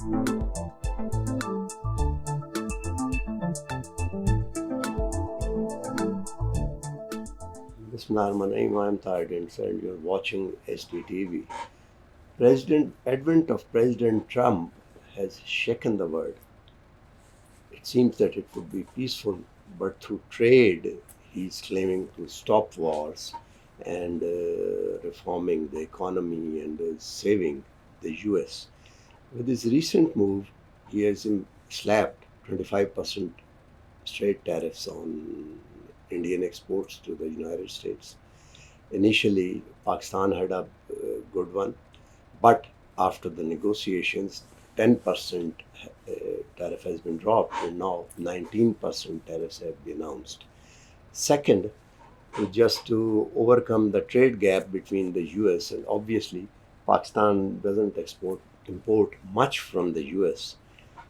Bismillahirrahmanirrahim. I'm Tahir Dhindsa and you're watching SDTV. Advent of President Trump has shaken the world. It seems that it would be peaceful, but through trade, he's claiming to stop wars and reforming the economy and saving the US. With his recent move, he has slapped 25% straight tariffs on Indian exports to the United States. Initially, Pakistan had a good one, but after the negotiations, 10% tariff has been dropped, and now 19% tariffs have been announced. Second, just to overcome the trade gap between the US and obviously Pakistan doesn't import much from the US,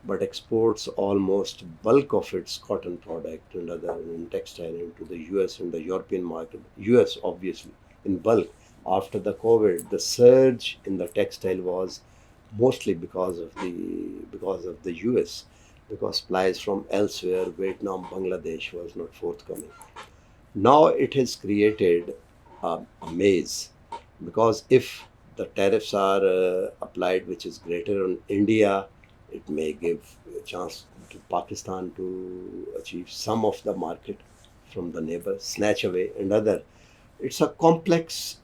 but exports almost bulk of its cotton product and other textile into the US and the European market. US obviously in bulk. After the COVID, the surge in the textile was mostly because of the US, because supplies from elsewhere, Vietnam, Bangladesh was not forthcoming. Now it has created a maze, because if the tariffs are applied, which is greater on India, it may give a chance to Pakistan to achieve some of the market from the neighbor, snatch away another. It's a complex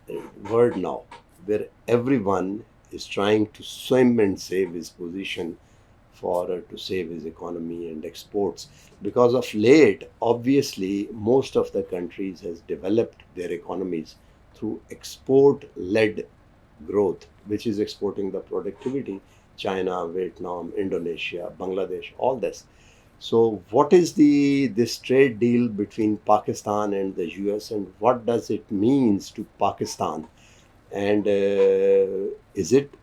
world now, where everyone is trying to swim and save his position to save his economy and exports. Because of late, obviously, most of the countries has developed their economies through export-led growth, which is exporting the productivity. China, Vietnam, Indonesia, Bangladesh, all this. So what is this trade deal between Pakistan and the US, and what does it means to Pakistan? And is it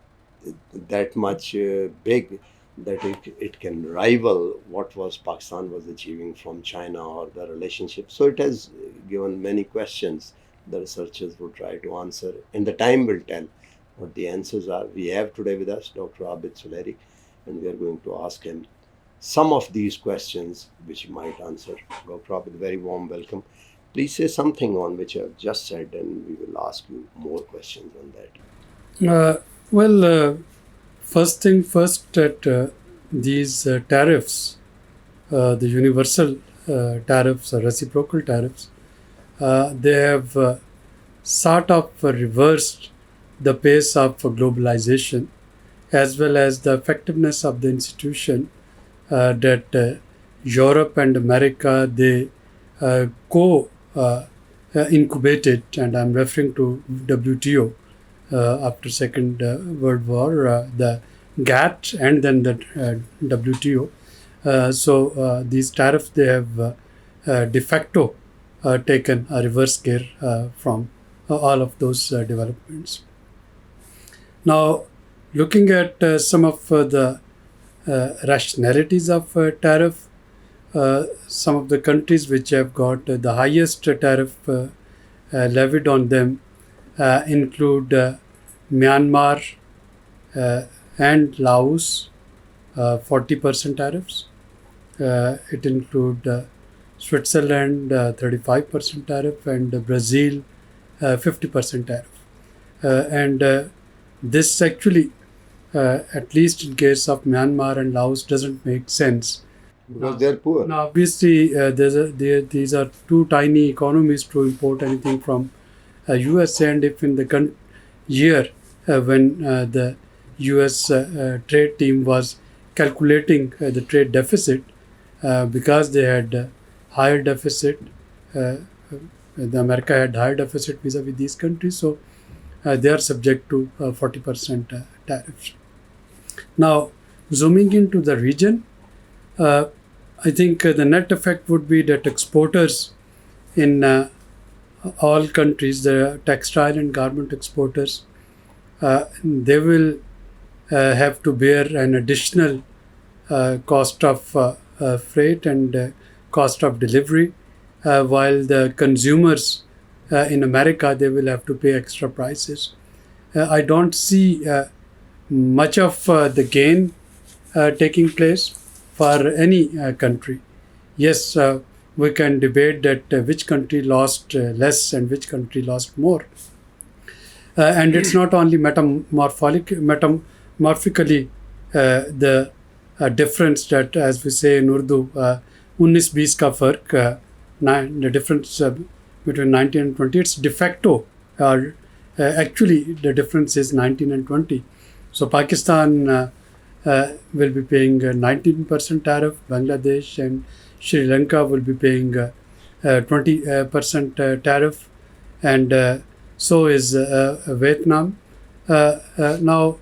that much big that it can rival what Pakistan was achieving from China or the relationship? So it has given many questions the researchers will try to answer, and the time will tell what the answers are. We have today with us Dr. Abid Suleri, and we are going to ask him some of these questions which he might answer. Dr. Abid, very warm welcome. Please say something on which I have just said, and we will ask you more questions on that. First thing first, that these tariffs, the universal tariffs or reciprocal tariffs, they have sort of reversed the pace of globalization, as well as the effectiveness of the institution that Europe and America, they incubated, and I'm referring to WTO after Second World War, the GATT and then the WTO. So these tariffs, they have de facto taken a reverse gear from all of those developments. Now, looking at some of the rationalities of tariff, some of the countries which have got the highest tariff levied on them include Myanmar and Laos, 40% tariffs. It includes Switzerland, 35% tariff, and Brazil, 50% tariff. And this actually, at least in case of Myanmar and Laos, doesn't make sense. Because they're poor. Now, obviously, these are too tiny economies to import anything from US, and if in the year when the US trade team was calculating the trade deficit, because they had higher deficit, America had higher deficit vis-a-vis these countries, so they are subject to 40% tariffs. Now, zooming into the region, I think the net effect would be that exporters in all countries, the textile and garment exporters, they will have to bear an additional cost of freight and cost of delivery, while the consumers in America, they will have to pay extra prices. I don't see much of the gain taking place for any country. Yes, we can debate that which country lost less and which country lost more. And it's not only metamorphically the difference that, as we say in Urdu, 19-20 ka fark, the difference between 19 and 20, it's de facto. Actually, the difference is 19 and 20. So Pakistan will be paying 19% tariff, Bangladesh and Sri Lanka will be paying 20% tariff, and so is Vietnam. Now,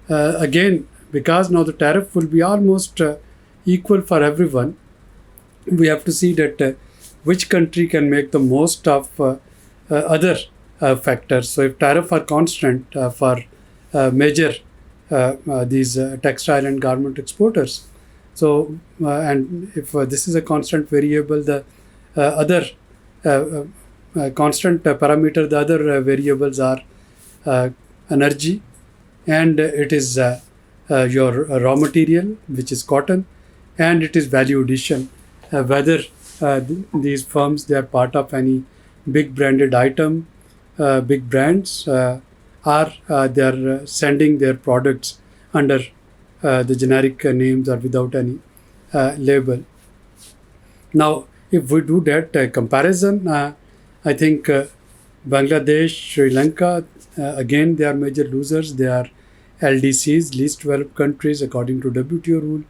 again, because now the tariff will be almost equal for everyone, we have to see that which country can make the most of other factors. So if tariff are constant for major these textile and garment exporters, so and if this is a constant variable, the other constant parameter, the other variables are energy, and it is your raw material, which is cotton, and it is value addition, whether these firms, they are part of any big branded item, big brands, or they are sending their products under the generic names or without any label. Now, if we do that comparison, I think Bangladesh, Sri Lanka, again, they are major losers. They are LDCs, least developed countries, according to WTO rule.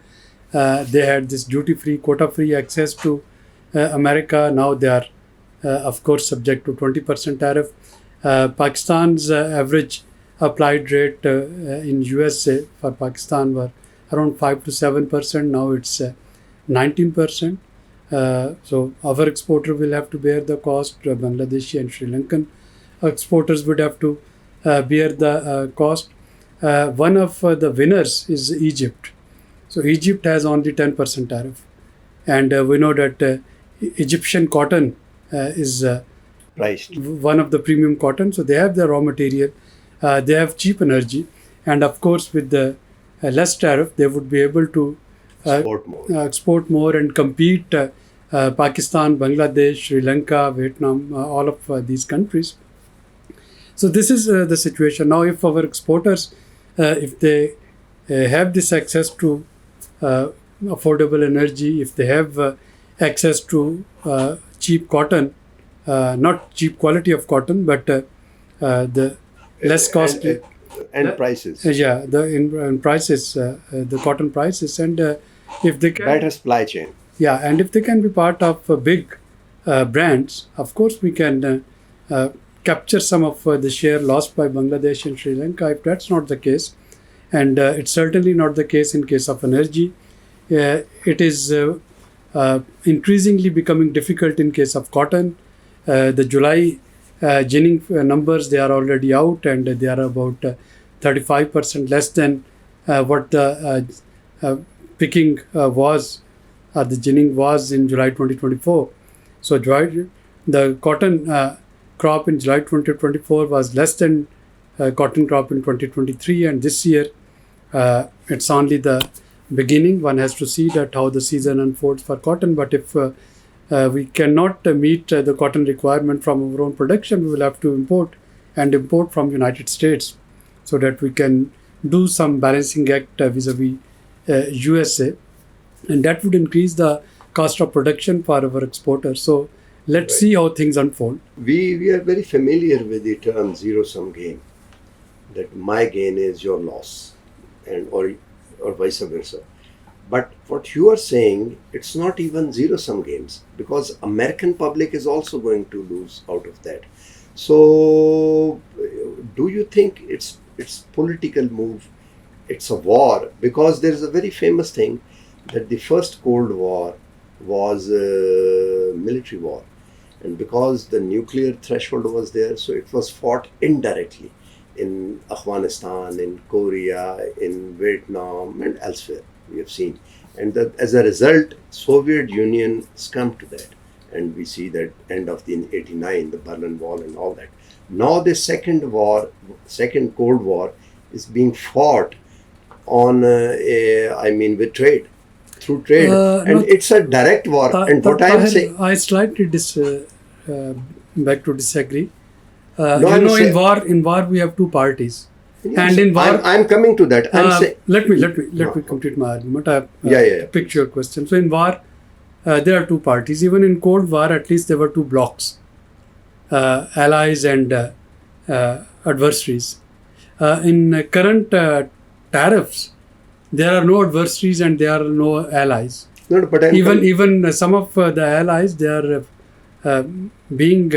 They had this duty-free, quota-free access to America. Now they are, of course, subject to 20% tariff. Pakistan's average applied rate in USA for Pakistan were around 5 to 7%. Now it's 19%. So our exporter will have to bear the cost. Bangladeshi and Sri Lankan exporters would have to bear the cost. One of the winners is Egypt. So Egypt has only 10% tariff, and we know that Egyptian cotton is Priced. one of the premium cotton. So they have the raw material, they have cheap energy, and of course with the less tariff, they would be able to export more and compete Pakistan, Bangladesh, Sri Lanka, Vietnam, all of these countries. So this is the situation. Now, if our exporters, if they have this access to affordable energy, if they have access to cheap cotton, not cheap quality of cotton, but the less costly and prices. Yeah, the in prices, the cotton prices, and if they can Better supply chain. yeah, and if they can be part of big brands, of course we can capture some of the share lost by Bangladesh and Sri Lanka. If that's not the case, and it's certainly not the case in case of energy, it is increasingly becoming difficult in case of cotton. The July ginning numbers, they are already out, and they are about 35% less than what the picking was, or the ginning was in July 2024. So the cotton crop in July 2024 was less than cotton crop in 2023, and this year it's only the beginning. One has to see that how the season unfolds for cotton. But if we cannot meet the cotton requirement from our own production, we will have to import from United States, so that we can do some balancing act vis-a-vis USA, and that would increase the cost of production for our exporters. So let's see how things unfold. We are very familiar with the term zero-sum game, that my gain is your loss, and or vice versa. But what you are saying, it's not even zero-sum games, because American public is also going to lose out of that. So do you think it's political move? It's a war, because there is a very famous thing that the first Cold War was a military war, and because the nuclear threshold was there, so it was fought indirectly in Afghanistan, in Korea, in Vietnam, and elsewhere. We have seen, and that as a result, Soviet Union succumbed to that, and we see that end of the 89, the Berlin Wall and all that. Now the second Cold War is being fought on, with trade, through trade, and No, it's a direct war. And what I'm Tahir, saying, I slightly beg to disagree. no, You I'm know, saying, in war we have two parties, yes, and in war, I'm coming to that. I'm saying, let me no, complete my argument. I yeah. picked your question. So in war, there are two parties. Even in Cold War, at least there were two blocks: allies and adversaries. In current tariffs, there are no adversaries and there are no allies. No, but I'm Even some of the allies, they are being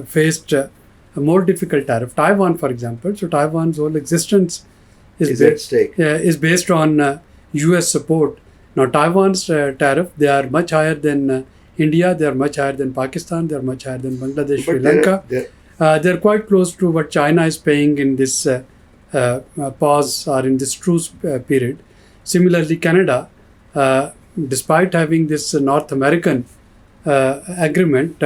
faced a more difficult tariff. Taiwan, for example. So Taiwan's whole existence is at stake. is based on U.S. support. Now Taiwan's tariff, they are much higher than India. They are much higher than Pakistan. They are much higher than Bangladesh, Sri But Lanka. they're They're quite close to what China is paying in this pause or in this truce period. Similarly, Canada, despite having this North American agreement,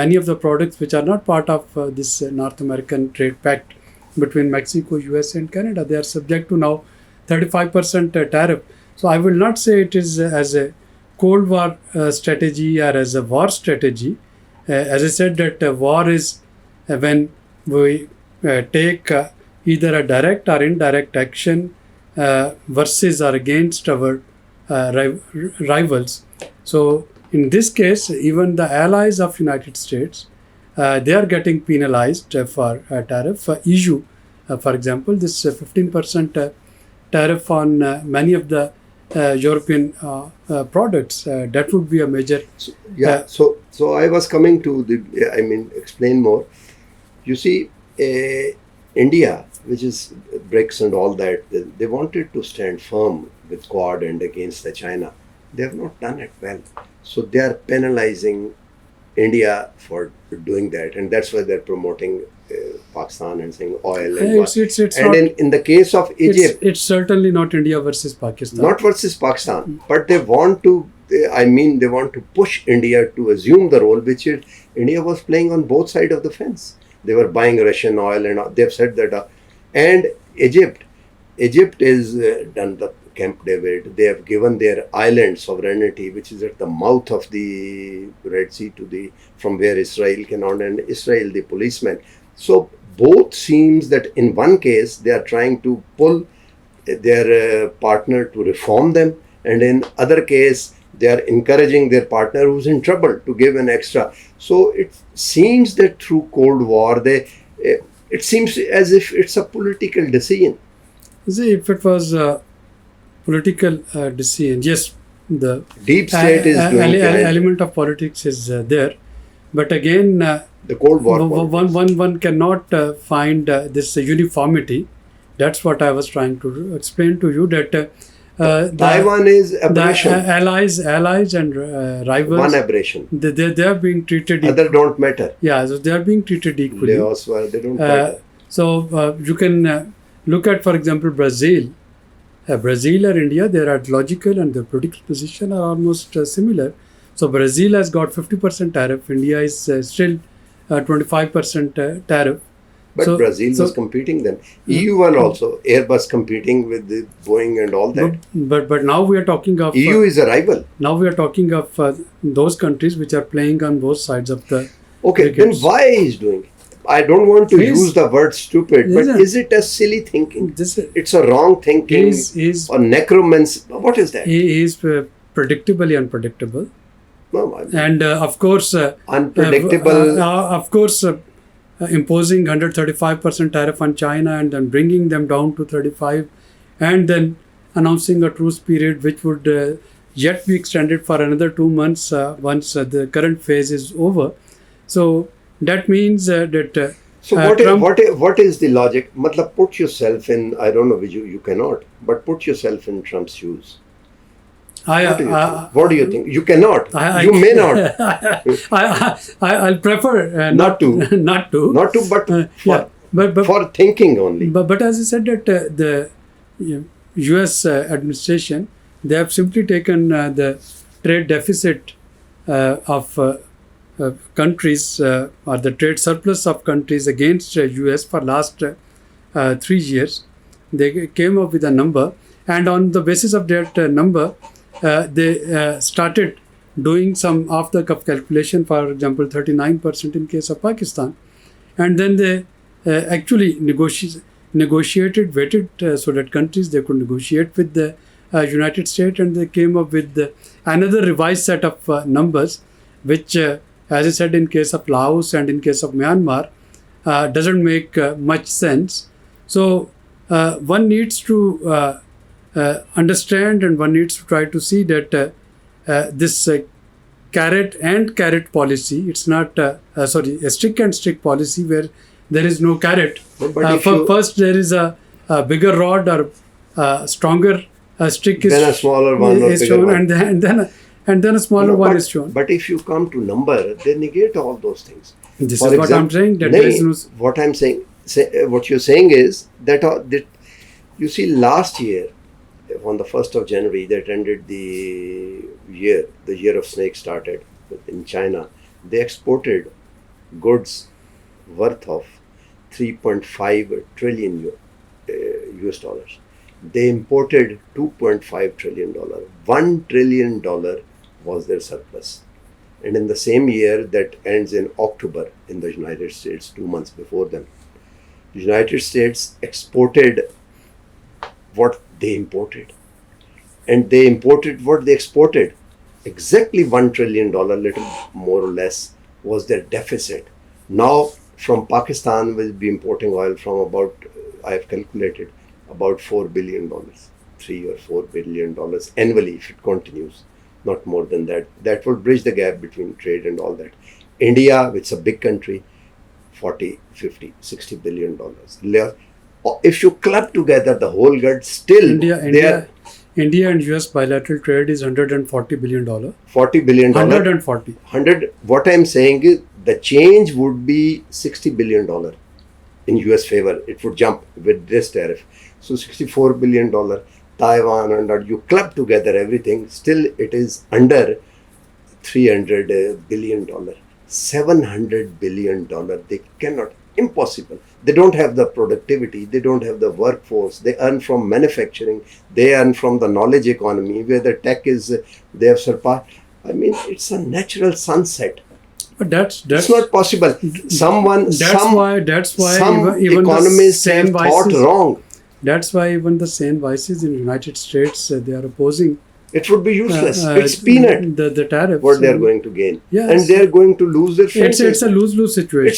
many of the products which are not part of this North American trade pact between Mexico, US, and Canada, they are subject to now 35% tariff. So I will not say it is as a Cold War strategy or as a war strategy. As I said, that war is when we take either a direct or indirect action versus or against our rivals. So in this case, even the allies of United States, they are getting penalized for tariff. EU, for example, this 15% tariff on many of the European products, that would be a major. So I was coming to explain more. You see, India, which is BRICS and all that, they wanted to stand firm with Quad and against the China. They have not done it well. So they are penalizing India for doing that, and that's why they're promoting Pakistan and saying oil and It's and not, in the case of Egypt, it's certainly not India versus Pakistan. not versus Pakistan, but they want to. They want to push India to assume the role which India was playing on both sides of the fence. They were buying Russian oil, and they've said that. And Egypt is done the Camp David. They have given their island sovereignty, which is at the mouth of the Red Sea from where Israel cannot, and Israel the policeman. So both seems that in one case they are trying to pull their partner to reform them, and in other case they are encouraging their partner who's in trouble to give an extra. So it seems that through Cold War, it seems as if it's a political decision. See, if it was a political decision, yes, the Deep state is doing behind element of politics is there, but again, the Cold War. politics. one cannot find this uniformity. That's what I was trying to explain to you, that Taiwan is aberration. the allies and rivals, One aberration. they are being treated Other don't matter. yeah, so they are being treated equally. They don't matter. So you can look at, for example, Brazil. Brazil or India, their ideological and their political position are almost similar. So Brazil has got 50% tariff. India is still 25% tariff. But Brazil was competing then. EU were also Airbus competing with the Boeing and all that. But now we are talking of EU is a rival. now we are talking of those countries which are playing on both sides of the Okay, cricket. then why he's doing it? I don't want to use the word stupid, but Yes, is it a silly thinking? This It's a wrong thinking is or necromancy. What is that? he is predictably unpredictable, No, and of course unpredictable. of course imposing 135% tariff on China and then bringing them down to 35, and then announcing a truce period which would yet be extended for another 2 months once the current phase is over. So that means that So Trump, what is the logic? Matlab, put yourself in, I don't know, you cannot, but put yourself in Trump's shoes. What do you think? You cannot. You may not. I'll prefer Not to. not to. Not to, but Yeah, but for thinking only. But as I said, that the U.S. administration, they have simply taken the trade deficit of countries or the trade surplus of countries against U.S. for last 3 years, they came up with a number, and on the basis of that number, they started doing some off-the-cuff calculation. For example, 39% in case of Pakistan, and then they actually negotiated, waited so that countries they could negotiate with the United States, and they came up with another revised set of numbers, which, as I said, in case of Laos and in case of Myanmar, doesn't make much sense. So one needs to understand, and one needs to try to see that this carrot and carrot policy, it's not sorry, a stick and stick policy where there is no carrot. First there is a bigger rod or stronger stick is then a smaller one or bigger shown, one. and then a smaller one is shown. But if you come to number, they negate all those things. This For is what I'm saying. That there is no. What I'm saying, what you're saying is that you see last year, on the 1st of January, that ended the year of snake started in China. They exported goods worth of 3.5 trillion US dollars. They imported $2.5 trillion. $1 trillion was their surplus. And in the same year that ends in October in the United States, 2 months before them, the United States exported what they imported. And they imported what they exported. Exactly $1 trillion, little more or less, was their deficit. Now, from Pakistan, we'll be importing oil from about, I have calculated, about $4 billion, $3 or $4 billion annually if it continues, not more than that. That will bridge the gap between trade and all that. India, which is a big country, 40, 50, $60 billion. If you club together the whole goods, still India and US bilateral trade is $140 billion. $40 billion. 140. 100. What I'm saying is the change would be $60 billion in US favor. It would jump with this tariff. So $64 billion. Taiwan, and you club together everything, still it is under $300 billion. $700 billion. They cannot. Impossible. They don't have the productivity, they don't have the workforce, they earn from manufacturing, they earn from the knowledge economy where the tech is, they have surpassed. I mean, it's a natural sunset. But that's not possible. Some even economists have thought wrong. That's why even the sane vices in the United States, they are opposing. It would be useless. It's peanut. The tariffs. What they are going to gain. Yes. And they are going to lose their friends. It's a lose-lose situation.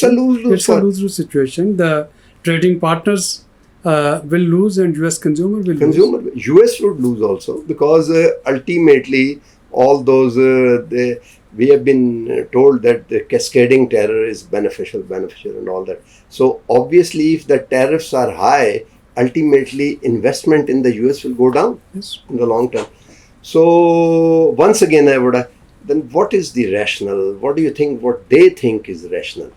It's a lose-lose situation. The trading partners will lose and US consumer will lose. US would lose also because ultimately all those, we have been told that the cascading terror is beneficial and all that. So obviously if the tariffs are high, ultimately investment in the US will go down in the long term. So once again, then what is the rational? What do you think? What they think is rational?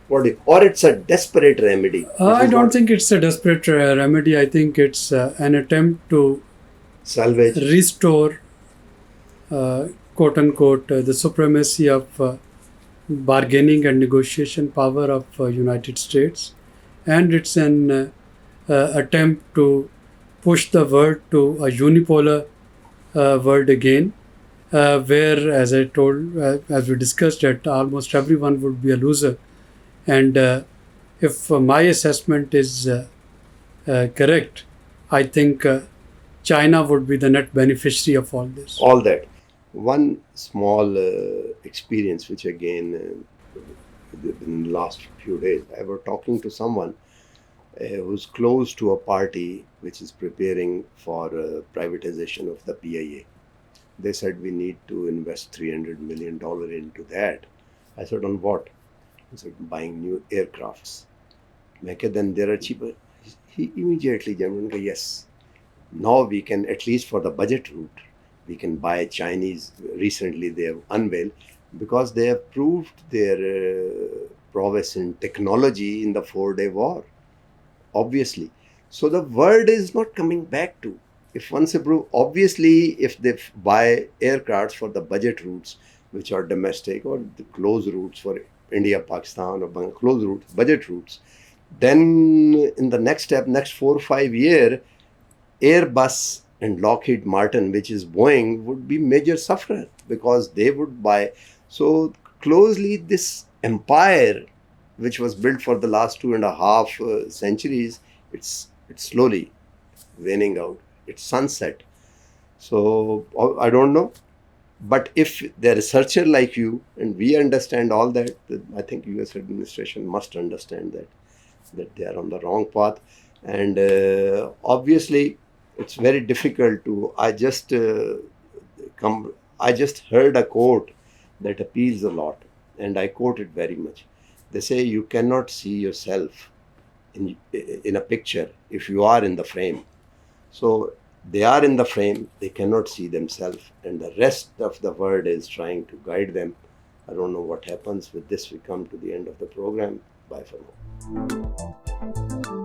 Or it's a desperate remedy? I don't think it's a desperate remedy. I think it's an attempt to salvage, restore, quote unquote, the supremacy of bargaining and negotiation power of United States, and it's an attempt to push the world to a unipolar world again, where, as I told, as we discussed, that almost everyone would be a loser. And if my assessment is correct, I think China would be the net beneficiary of all this. All that. One small experience, which again, in the last few days, I was talking to someone who's close to a party which is preparing for privatization of the PIA. They said we need to invest $300 million into that. I said, on what? He said, buying new aircrafts. Then there are cheaper. He immediately jumped in, yes. Now we can, at least for the budget route, we can buy Chinese. Recently they have unveiled, because they have proved their prowess in technology in the 4-day war. Obviously. So the world is not coming back to, if once approved, obviously if they buy aircrafts for the budget routes, which are domestic or the close routes for India, Pakistan, or close routes, budget routes, Then in the next step, next 4 or 5 year, Airbus and Lockheed Martin, which is Boeing, would be major sufferer because they would buy. So closely, this empire, which was built for the last 2.5 centuries, it's slowly waning out. It's sunset. So I don't know. But if they're a researcher like you and we understand all that, then I think U.S. administration must understand that they are on the wrong path. And obviously, it's very difficult to. I just heard a quote that appeals a lot, and I quote it very much. They say you cannot see yourself in a picture if you are in the frame. So they are in the frame, they cannot see themselves, and the rest of the world is trying to guide them. I don't know what happens with this. We come to the end of the program. Bye for now.